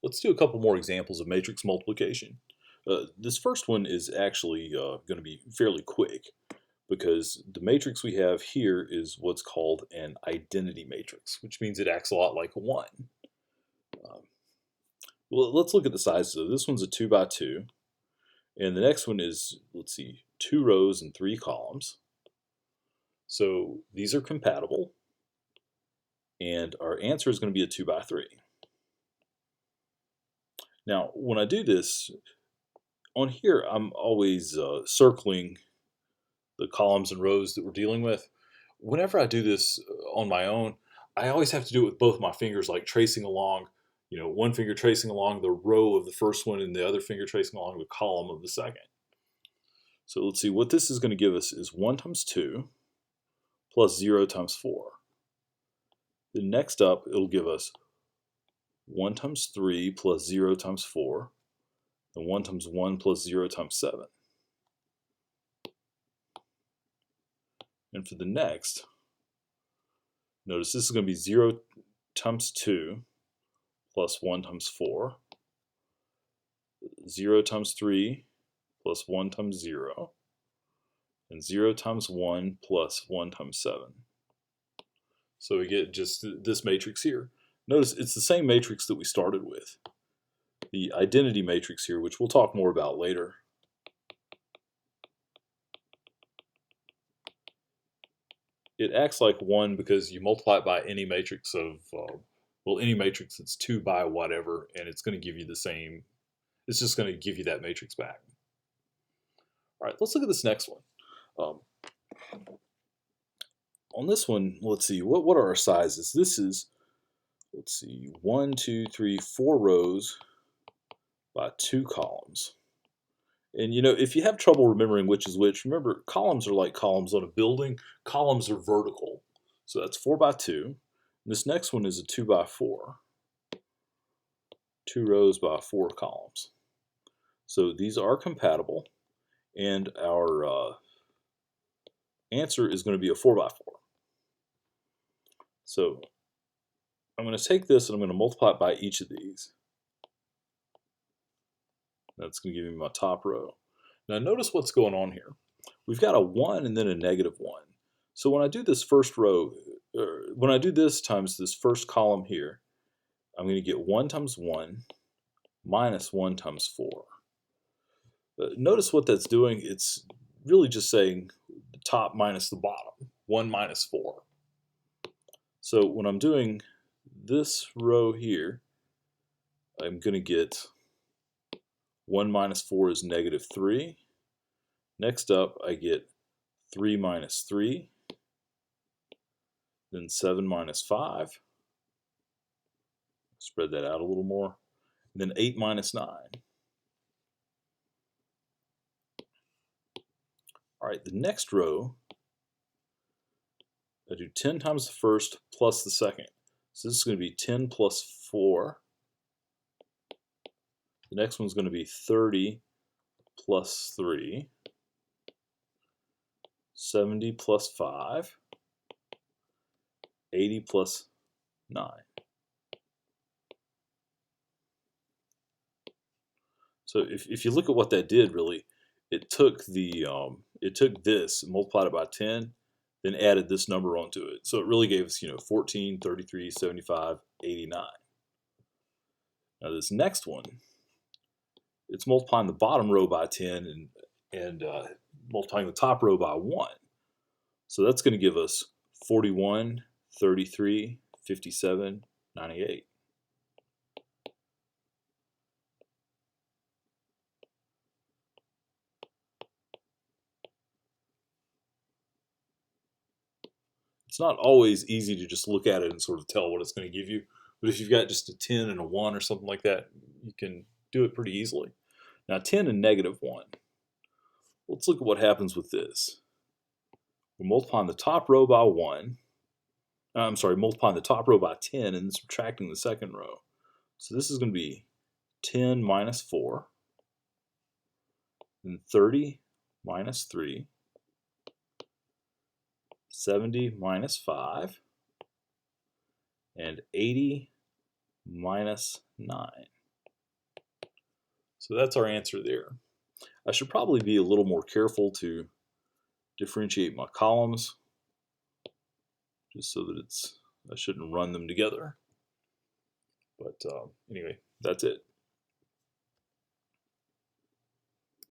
Let's do a couple more examples of matrix multiplication. This first one is actually going to be fairly quick because the matrix we have here is what's called an identity matrix, which means it acts a lot like a 1. Um, well, let's look at the sizes. So this one's a 2 by 2, and the next one is, let's see, 2 rows and 3 columns. So these are compatible, and our answer is going to be a 2 by 3. Now, when I do this, on here, I'm always circling the columns and rows that we're dealing with. Whenever I do this on my own, I always have to do it with both my fingers, like tracing along, one finger tracing along the row of the first one and the other finger tracing along the column of the second. So let's see, what this is going to give us is 1 times 2 plus 0 times 4. Then next up, it'll give us 1 times 3 plus 0 times 4, and 1 times 1 plus 0 times 7. And for the next, notice this is going to be 0 times 2 plus 1 times 4, 0 times 3 plus 1 times 0, and 0 times 1 plus 1 times 7. So we get just this matrix here. Notice it's the same matrix that we started with. The identity matrix here, which we'll talk more about later. It acts like 1 because you multiply it by any matrix of, any matrix that's 2 by whatever, and it's going to give you the same, it's just going to give you that matrix back. All right, let's look at this next one. On this one, let's see, what are our sizes? This is, let's see, 1, 2, 3, 4 rows by 2 columns. And if you have trouble remembering which is which, remember columns are like columns on a building. Columns are vertical. So that's 4 by 2. This next one is a 2 by 4. 2 rows by 4 columns. So these are compatible, and our answer is going to be a 4 by 4. So I'm going to take this and I'm going to multiply it by each of these. That's going to give me my top row. Now notice what's going on here. We've got a 1 and then a negative 1. So when I do this first row, when I do this times this first column here, I'm going to get 1 times 1 minus 1 times 4. Notice what that's doing. It's really just saying the top minus the bottom, 1 minus 4. So when I'm doing this row here, I'm going to get 1 minus 4 is negative 3. Next up, I get 3 minus 3, then 7 minus 5. Spread that out a little more. And then 8 minus 9. All right, the next row, I do 10 times the first plus the second. So this is going to be 10 plus 4. The next one's going to be 30 plus 3. 70 plus 5. 80 plus 9. So if you look at what that did, really, it took this and multiplied it by 10, then added this number onto it. So it really gave us 14, 33, 75, 89. Now this next one, it's multiplying the bottom row by 10 and multiplying the top row by 1. So that's going to give us 41, 33, 57, 98. It's not always easy to just look at it and sort of tell what it's going to give you. But if you've got just a 10 and a 1 or something like that, you can do it pretty easily. Now 10 and negative 1. Let's look at what happens with this. We're multiplying the top row by 1. I'm sorry, multiplying the top row by 10 and then subtracting the second row. So this is going to be 10 minus 4, then 30 minus 3, 70 minus 5, and 80 minus 9. So that's our answer there. I should probably be a little more careful to differentiate my columns, just so that I shouldn't run them together. But anyway, that's it.